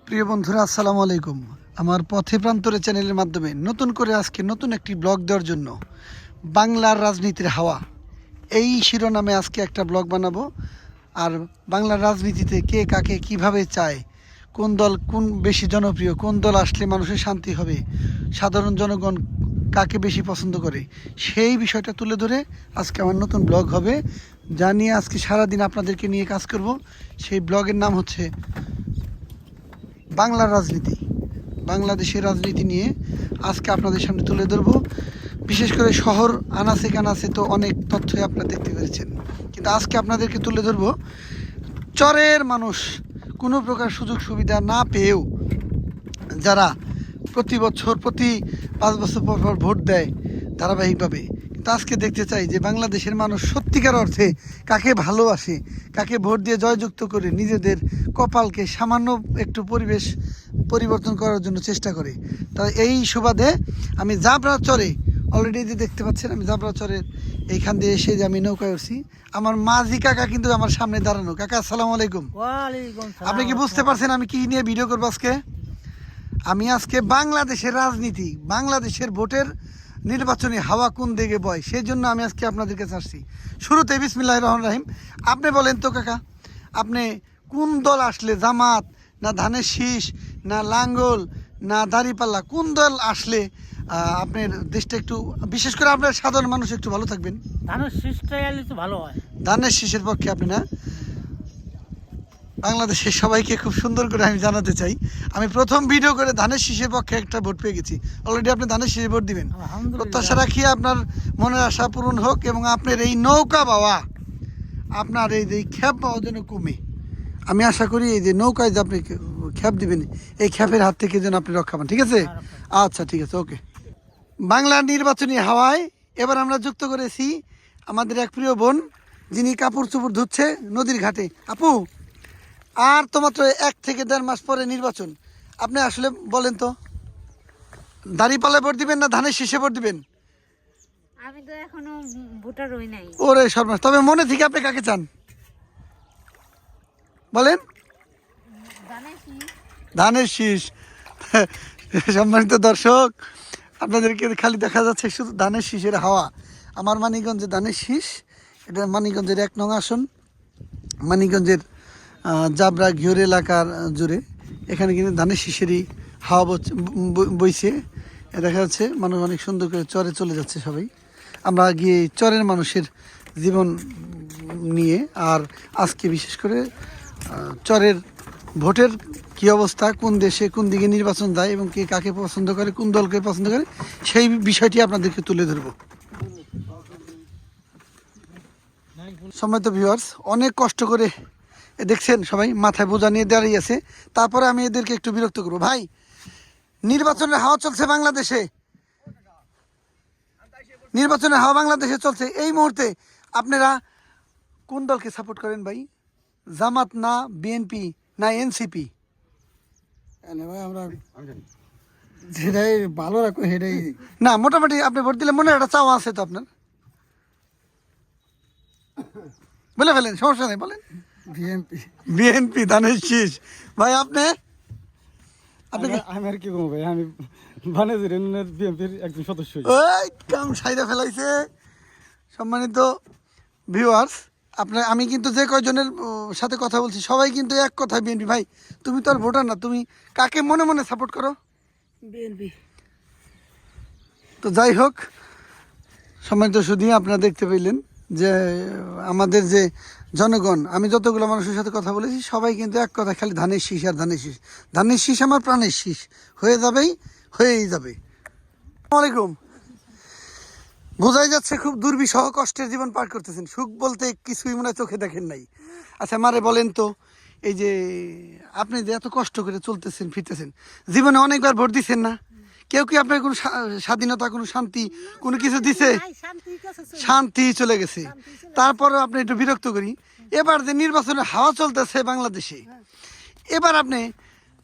প্রিয় বন্ধুরা, আসসালামু আলাইকুম। আমার পথে প্রান্তরে চ্যানেলের মাধ্যমে নতুন করে আজকে নতুন একটি ব্লগ দেওয়ার জন্য বাংলার রাজনীতির হাওয়া এই শিরোনামে আজকে একটা ব্লগ বানাবো। আর বাংলার রাজনীতিতে কে কাকে কিভাবে চায়, কোন দল কোন বেশি জনপ্রিয়, কোন দল আসলে মানুষের শান্তি হবে, সাধারণ জনগণ কাকে বেশি পছন্দ করে, সেই বিষয়টা তুলে ধরে আজকে আমার নতুন ব্লগ হবে, যা নিয়ে আজকে সারাদিন আপনাদেরকে নিয়ে কাজ করব। সেই ব্লগের নাম হচ্ছে বাংলার রাজনীতি। বাংলাদেশের রাজনীতি নিয়ে আজকে আপনাদের সামনে তুলে ধরবো। বিশেষ করে শহর আনাচে কানাচে তো অনেক তথ্যই আপনারা দেখতে পেরেছেন, কিন্তু আজকে আপনাদেরকে তুলে ধরবো চরের মানুষ কোনো প্রকার সুযোগ সুবিধা না পেয়েও যারা প্রতি বছর প্রতি 5 বছর পর পর ভোট দেয় ধারাবাহিকভাবে। কিন্তু আজকে দেখতে চাই যে বাংলাদেশের মানুষ সত্যিকার অর্থে কাকে ভালোবাসে, কাকে ভোট দিয়ে জয়যুক্ত করে নিজেদের কপালকে সামান্য একটু পরিবেশ পরিবর্তন করার জন্য চেষ্টা করে। তাই এই সুবাদে আমি জাবরা চরে অলরেডি যে দেখতে পাচ্ছেন, আমি জাবরা চরের এইখান দিয়ে এসে যে আমি নৌকায় উঠছি, আমার মাঝি কাকা কিন্তু আমার সামনে দাঁড়ানো। কাকা, আসসালামু আলাইকুম। আপনি কি বুঝতে পারছেন আমি কি নিয়ে ভিডিও করবো আজকে? আমি আজকে বাংলাদেশের রাজনীতি, বাংলাদেশের ভোটের নির্বাচনী হাওয়া কোন দিকে বয়, সেই জন্য আমি আজকে আপনাদের কাছে আসছি। শুরুতে বিসমিল্লাহির রহমানির রহিম। আপনি বলেন তো কাকা, আপনি কোন দল আসলে, জামাত না ধানের শীষ না লাঙ্গল না দাঁড়িপাল্লা, কোন দল আসলে আপনার দেশটা একটু, বিশেষ করে আপনার সাধারণ মানুষ একটু ভালো থাকবেন? ধানের শীষটাই এলে তো ভালো হয়। ধানের শীষের পক্ষে আপনি না? বাংলাদেশের সবাইকে খুব সুন্দর করে আমি জানাতে চাই, আমি প্রথম ভিডিও করে ধানের শীষের পক্ষে একটা ভোট পেয়ে গেছি। অলরেডি আপনি ধানের শীষে ভোট দিবেন। প্রত্যাশা রাখি আপনার মনের আশা পূরণ হোক এবং আপনার এই নৌকা বাওয়া, আপনার এই যে খ্যাপ পাওয়া যেন কমে। আমি আশা করি এই যে নৌকায় যে আপনি খ্যাপ দিবেন, এই খ্যাপের হাত থেকে যেন আপনি রক্ষা পান। ঠিক আছে? আচ্ছা, ঠিক আছে, ওকে। বাংলার নির্বাচনী হাওয়ায় এবার আমরা যুক্ত করেছি আমাদের এক প্রিয় বোন, যিনি কাপড় চোপড় ধুচ্ছে নদীর ঘাটে। আপু, আর তো মাত্র 1 থেকে 1.5 মাস পরে নির্বাচন। আপনি আসলে বলেন তো, দাঁড়িপাল্লায় ভোট দিবেন না ধানের শীষে ভোট দিবেন? আমি তো এখনো ভোটার হই নাই। ওরে সর্বনাশ, তবে মনে থেকে আপনি কাকে চান বলেন? ধানের শীষ। সম্মানিত দর্শক, আপনাদেরকে খালি দেখা যাচ্ছে শুধু ধানের শীষের হাওয়া। আমার মানিকগঞ্জে ধানের শীষ, এটা মানিকগঞ্জের 1 নং আসন, মানিকগঞ্জের জাবরা ঘিওর এলাকার জুড়ে। এখানে কিন্তু ধানের শীষেরই হাওয়া বইছে। দেখা যাচ্ছে মানুষ অনেক সুন্দর করে চরে চলে যাচ্ছে সবাই। আমরা গিয়ে চরের মানুষের জীবন নিয়ে, আর আজকে বিশেষ করে চরের ভোটের কী অবস্থা, কোন দেশে কোন দিকে নির্বাচন যায় এবং কে কাকে পছন্দ করে, কোন দলকে পছন্দ করে, সেই বিষয়টি আপনাদেরকে তুলে ধরব। সম্মানিত ভিউয়ার্স, অনেক কষ্ট করে দেখছেন সবাই মাথায় বোঝা নিয়ে দাঁড়িয়ে আছে, তারপরে আমি এদেরকে একটু বিরক্ত করবো। ভাই, নির্বাচনের হাওয়া চলছে বাংলাদেশে, নির্বাচনের হাওয়া বাংলাদেশে চলছে। এই মুহূর্তে আপনারা কোন দলকে সাপোর্ট করেন ভাই? জামাত না বিএনপি না এনসিপি? আমরা যেটাই ভালো রাখো সেটাই না, মোটামুটি আপনি ভোট দিলে মনে একটা চাওয়া আছে তো আপনার, বলে ফেলেন, সমস্যা নেই, বলেন। বিএনপি। বিএনপি, ধানের শীষ। ভাই আপনি? আমি আর কি বলবো ভাই, আমি বানেজুর ইউনিয়নের বিএনপির একজন সদস্য। ওই কাম সাইডে ফেলাইছে। সম্মানিত ভিউয়ার্স, আপনার আমি কিন্তু যে কয়জনের সাথে কথা বলছি সবাই কিন্তু এক কথা বিএনপি। ভাই, তুমি তো আর ভোটার না, তুমি কাকে মনে মনে সাপোর্ট করো? বিএনপি। তো যাই হোক, সম্মানিত শুধু আপনারা দেখতে পেলেন যে আমাদের যে জনগণ, আমি যতগুলো মানুষের সাথে কথা বলেছি সবাই কিন্তু এক কথা, খালি ধানের শীষ আর ধানের শীষ। ধানের শীষ আমার প্রাণের শীষ, হয়ে যাবেই, হয়েই যাবে। আসসালামু আলাইকুম। বোঝাই যাচ্ছে খুব দুর্বিষহ কষ্টের জীবন পার করতেছেন, সুখ বলতে কিছুই মনে হয় চোখে দেখেন নাই। আচ্ছা মারে বলেন তো, এই যে আপনি যে এত কষ্ট করে চলতেছেন ফিরতেছেন, জীবনে অনেকবার ভোট দিচ্ছেন না? কেউ কি আপনার কোনো স্বাধীনতা, কোনো শান্তি, কোনো কিছু দিছে? শান্তি চলে গেছে। তারপরে আপনি একটু বিরক্ত করি, এবার যে নির্বাচনের হাওয়া চলতেছে বাংলাদেশে, এবার আপনি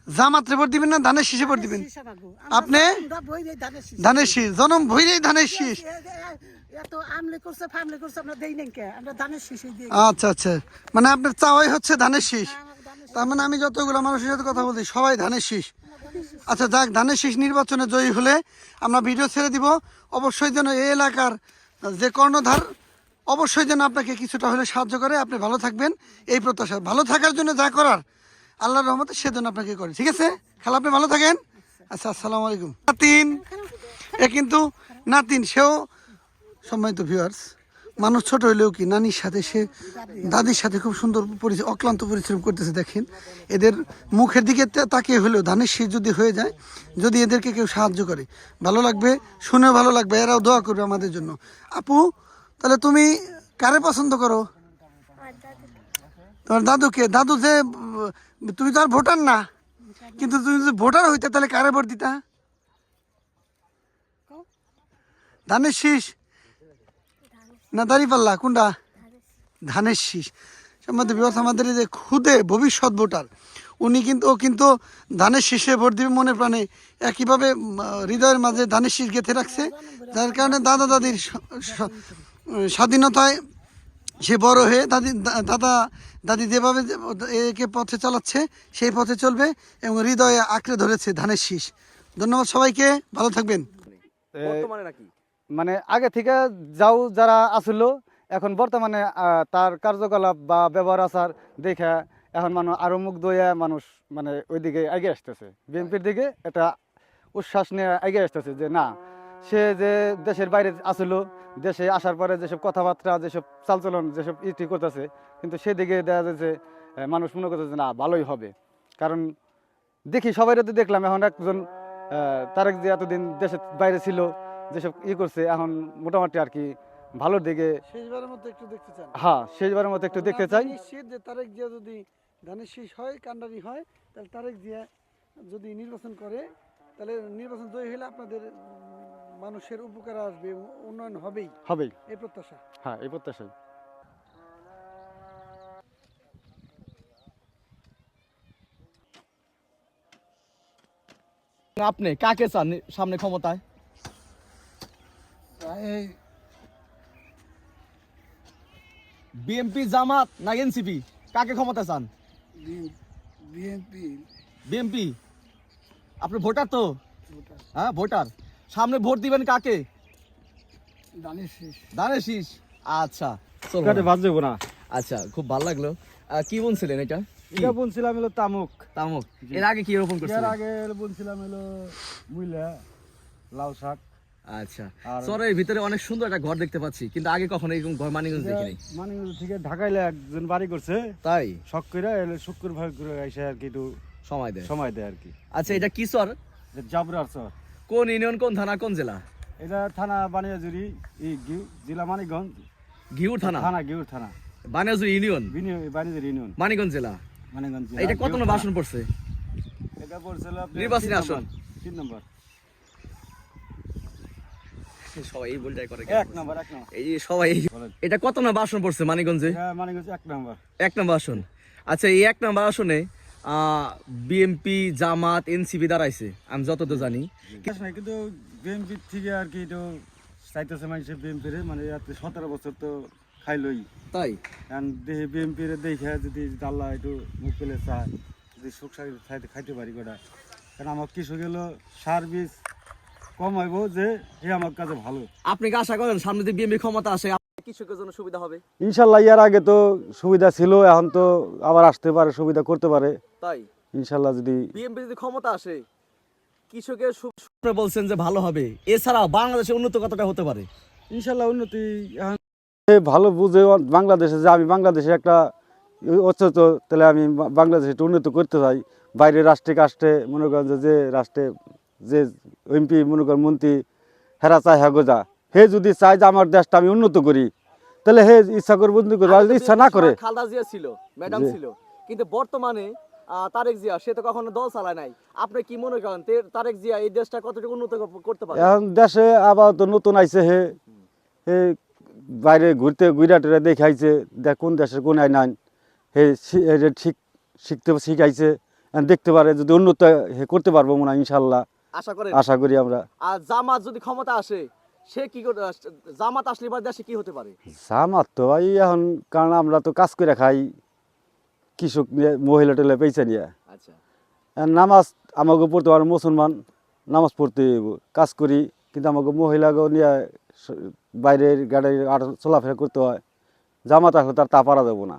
জামাতে ভোট দিবেন না ধানের শীষে ভোট দিবেন? আপনি ধানের শীষ, জনম ভৈরেই ধানের শীষ। আচ্ছা আচ্ছা, মানে আপনার চাওয়াই হচ্ছে ধানের শীষ। তার মানে আমি যতগুলো মানুষের সাথে কথা বলছি সবাই ধানের শীষ। আচ্ছা যাক, ধানের শীষ নির্বাচনে জয়ী হলে আমরা ভিডিও ছেড়ে দিব। অবশ্যই যেন এই এলাকার যে কর্ণধার অবশ্যই যেন আপনাকে কিছুটা হলে সাহায্য করে। আপনি ভালো থাকবেন এই প্রত্যাশা, ভালো থাকার জন্য যা করার আল্লাহর রহমতে সেজন্য আপনাকে করে। ঠিক আছে খালা, আপনি ভালো থাকেন। আচ্ছা, আসসালামু আলাইকুম। নাতিন, এ কিন্তু নাতিন, সেও সম্মানিত ভিউয়ার্স, মানুষ ছোট হইলেও কি নানির সাথে সে দাদির সাথে খুব সুন্দর অক্লান্ত পরিশ্রম করতেছে। দেখেন এদের মুখের দিকে তাকিয়ে হলেও ধানের শীষ যদি হয়ে যায়, যদি এদেরকে কেউ সাহায্য করে ভালো লাগবে, শুনেও ভালো লাগবে, এরাও দোয়া করবে আমাদের জন্য। আপু, তাহলে তুমি কারে পছন্দ করো? তোমার দাদুকে? দাদু যে তুমি তো আর ভোটার না, কিন্তু তুমি যদি ভোটার হইতে তাহলে কারে ভোট দিতা? ধানের শীষ না দাঁড়িপাল্লা, কোনটা? ধানের শীষ। সম্বন্ধে বিবাস আমাদের এই যে খুদে ভবিষ্যৎ ভোটার, উনি কিন্তু ও কিন্তু ধানের শীষে ভোট দিবে মনে প্রাণে। একইভাবে হৃদয়ের মাঝে ধানের শীষ গেঁথে রাখছে, যার কারণে দাদা দাদির স্বাধীনতায় সে বড় হয়ে দাদা দাদি যেভাবে একে পথে চালাচ্ছে সেই পথে চলবে এবং হৃদয়ে আঁকড়ে ধরেছে ধানের শীষ। ধন্যবাদ সবাইকে, ভালো থাকবেন। বর্তমানে নাকি মানে আগে থেকে যাও যারা আসলো, এখন বর্তমানে তার কার্যকলাপ বা ব্যবহার আচার দেখে এখন মানুষ আরো মুগ্ধ হয়ে মানুষ মানে ওইদিকে এগিয়ে আসতেছে, বিএনপির দিকে এটা উচ্ছ্বাস নিয়ে এগিয়ে আসতেছে যে না, সে যে দেশের বাইরে আসলো, দেশে আসার পরে যেসব কথাবার্তা, যেসব চালচলন, যেসব ইটি করতেছে, কিন্তু সেদিকে দেখা যাচ্ছে মানুষ মনে করতেছে না ভালোই হবে। কারণ দেখি সবাই তো দেখলাম এখন একজন তারেক যে এতদিন দেশের বাইরে ছিল, যেসব করছে এখন মোটামুটি আর কি ভালোর দিকে। শেষবারের মতো একটু দেখতে চান? হ্যাঁ, শেষবারের মতো একটু দেখতে চাই। নিশ্চিত যে তারেক জিয়া যদি ধানের শীষ হয়, কান্ডারি হয়, তাহলে তারেক জিয়া যদি নির্বাচন করে, তাহলে নির্বাচন জয়ী হলে আপনাদের মানুষের উপকার আসবে, উন্নয়ন হবেই হবেই, এই প্রত্যাশা। হ্যাঁ এই প্রত্যাশাই। আপনি কাকে চান সামনে ক্ষমতায়? বিএনপি, জামাত না এনসিপি, কাকে ক্ষমতা চান? বিএনপি। বিএনপি। আপনি ভোটার তো? হ্যাঁ ভোটার। সামনে ভোট দিবেন কাকে? ধানের শীষ। ধানের শীষ। আচ্ছা কাটে বাদ যাবো না। আচ্ছা, খুব ভালো লাগলো। কি বলছিলেন এটা? এটা বলছিলাম হলো তামুক। তামুক। এর আগে কি রোপণ এর করছিলেন? আগে বলছিলাম হলো মুইলা, লাউ শাক। আচ্ছা, আর- শহরের ভিতরে অনেক সুন্দর একটা ঘর দেখতে পাচ্ছি, কিন্তু আগে কখনো এরকম ঘর মানিকগঞ্জ দেখিনি। মানিকগঞ্জ থেকে ঢাকাইলে একজন বাড়ি করছে, তাই শখ করে এলে শুক্রবার করে এসে আর কি একটু সময় দেয়। সময় দেয় আর কি। আচ্ছা, এটা কি চর? জাবরার চর। কোন ইউনিয়ন, কোন থানা, কোন জেলা? এটা থানা বানিয়াজুরি, জেলা মানিকগঞ্জ। ঘিউর থানা? থানা গিউর থানা, বানিয়াজুরি ইউনিয়ন, বানিয়াজুরি ইউনিয়ন, মানিকগঞ্জ জেলা। মানিকগঞ্জ জেলা। এটা কত নম্বর আসন পড়ছে? এটা পড়ছিল নির্বাচনী আসন? 3 নম্বর। সবাই এই বলটাই করে। 1 নম্বর, 1 নম্বর। এই যে সবাই এটা কত নম্বর আসন পড়ছে মানিকগঞ্জে? এটা মানিকগঞ্জ 1 নম্বর। 1 নম্বর আসন। আচ্ছা, এই 1 নম্বর আসনে বিএনপি, জামাত, এনসিপি দাঁড়াইছে আমি যতদূর জানি। কিন্তু বিএনপি থেকে আর কি একটু চাইতেছে মানুষের বিএনপির, মানে 17 বছর তো খাইলই। তাই কারণ দেখে বিএনপির দেখে যদি আল্লাহ একটু মুখ পেলে চায়, যদি সুখ খাইতে পারি গোটা। কারণ আমার কৃষক গেলো সার বীজ কম হইব, যে হে আমার কাছে ভালো। আপনি কি আশা করেন সামনে যদি বিএনপি ক্ষমতা আসে কৃষকের জন্য সুবিধা হবে? ইনশাল্লাহ, ইয়ার আগে তো সুবিধা ছিল, এখন তো আবার আসতে পারে, সুবিধা করতে পারে তাই ইনশাল্লাহ। যদি বিএনপি যদি ক্ষমতা আসে কৃষকের বলছেন যে ভালো হবে, এছাড়াও বাংলাদেশের উন্নত কতটা হতে পারে? ইনশাল্লাহ উন্নতি এখন ভালো বুঝে বাংলাদেশে, যে আমি বাংলাদেশে একটা অথচ তাহলে আমি বাংলাদেশে একটু উন্নত করতে চাই। বাইরের রাষ্ট্রে কাস্টে মনে করেন যে রাষ্ট্রে যে এমপি মনে করেন মন্ত্রী হেরা চায় হ্যাগোজা, হে যদি চায় যে আমার দেশটা আমি উন্নত করি, তাহলে হে ইচ্ছা করবো উন্নত করবো, আর যদি ইচ্ছা না করে। খালেদা জিয়া ছিল, ম্যাডাম জি। ছিল, কিন্তু বর্তমানে তারেক জিয়া, সে তো কখনো দল চালায় নাই। আপনি কি মনে করেন তারেক জিয়া এই দেশটা কতটুকু উন্নত করতে পারে? এখন দেশে আবার তো নতুন আইছে, হে হে বাইরে ঘুরা টুরে দেখাইছে কোন দেশের কোন আইন হে ঠিক শিখাইছে, দেখতে পারে যদি উন্নত হে করতে পারবো মনে হয় ইনশাল্লাহ, আশা করেন? আশা করি আমরা। আর জামাত যদি ক্ষমতা আসে, সে কি করতে, জামাত আসলে এবার দেশে কি হতে পারে? জামাত তো ভাই এখন, কারণ আমরা তো কাজ করে খাই, কৃষক নিয়ে মহিলা টেলা পেঁচা নিয়ে আচ্ছা নামাজ আমাকে পড়তে পারে মুসলমান নামাজ পড়তে হইব, কাজ করি কিন্তু আমাকে মহিলাকে নিয়ে বাইরের গাড়ি চলাফেরা করতে হয়, জামাত আসলে তার তা পারা যাবো না।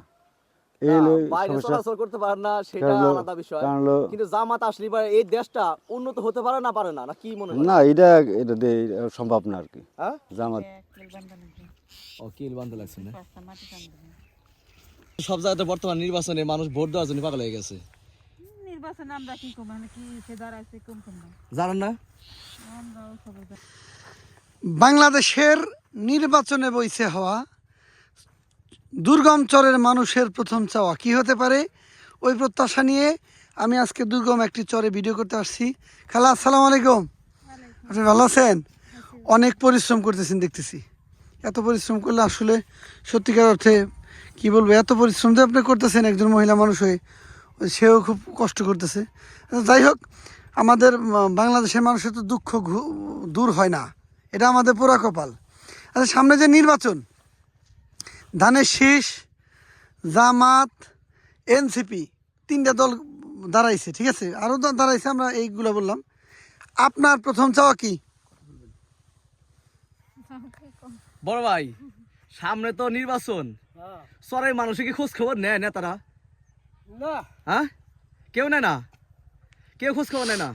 এই হলো বাইরে সমস্যা। চলাচল করতে পারে না সেটা কারণ হলো- আলাদা বিষয়, কারণ হলো- কিন্তু জামাত আসলে এবার এই দেশটা উন্নত হতে পারে না না কি মনে হয়? না এটা এটা দিয়ে সম্ভব না আর কি। হ্যাঁ জামাত ও কিল বান্ধ লাগছে না। সব জায়গাতে বর্তমান নির্বাচনে মানুষ ভোট দেওয়ার জন্য পাগল হয়ে গেছে। নির্বাচন আমরা কি কম মানে কি সে দাঁড়াইছে কম কম না জানেন না? আমরাও খবর জানি। বাংলাদেশের নির্বাচনে বইছে হওয়া দুর্গম চরের মানুষের প্রথম চাওয়া কি হতে পারে, ওই প্রত্যাশা নিয়ে আমি আজকে দুর্গম একটি চরে ভিডিও করতে আসছি। খালা আসসালামু আলাইকুম, আপনি ভালো আছেন? অনেক পরিশ্রম করতেছেন দেখতেছি। এত পরিশ্রম করলে আসলে সত্যিকার অর্থে কি বলবো, এত পরিশ্রম যে আপনি করতেছেন একজন মহিলা মানুষ হয়ে, সেও খুব কষ্ট করতেছে। যাই হোক, আমাদের বাংলাদেশের মানুষের তো দুঃখ দূর হয় না, এটা আমাদের পোড়া কপাল। আচ্ছা, সামনে যে নির্বাচন, ধানের শীষ, জামাত, এনসিপি, তিনটা দল দাঁড়াইছে, ঠিক আছে, আরও দাঁড়াইছে, আমরা এইগুলো বললাম। আপনার প্রথম চাওয়া কি? বড় ভাই সামনে তো নির্বাচন, চরের মানুষের কি খোঁজ খবর নেয় নেতারা? না হ্যাঁ কেউ নেয় না, কেউ খোঁজ খবর নেয় না।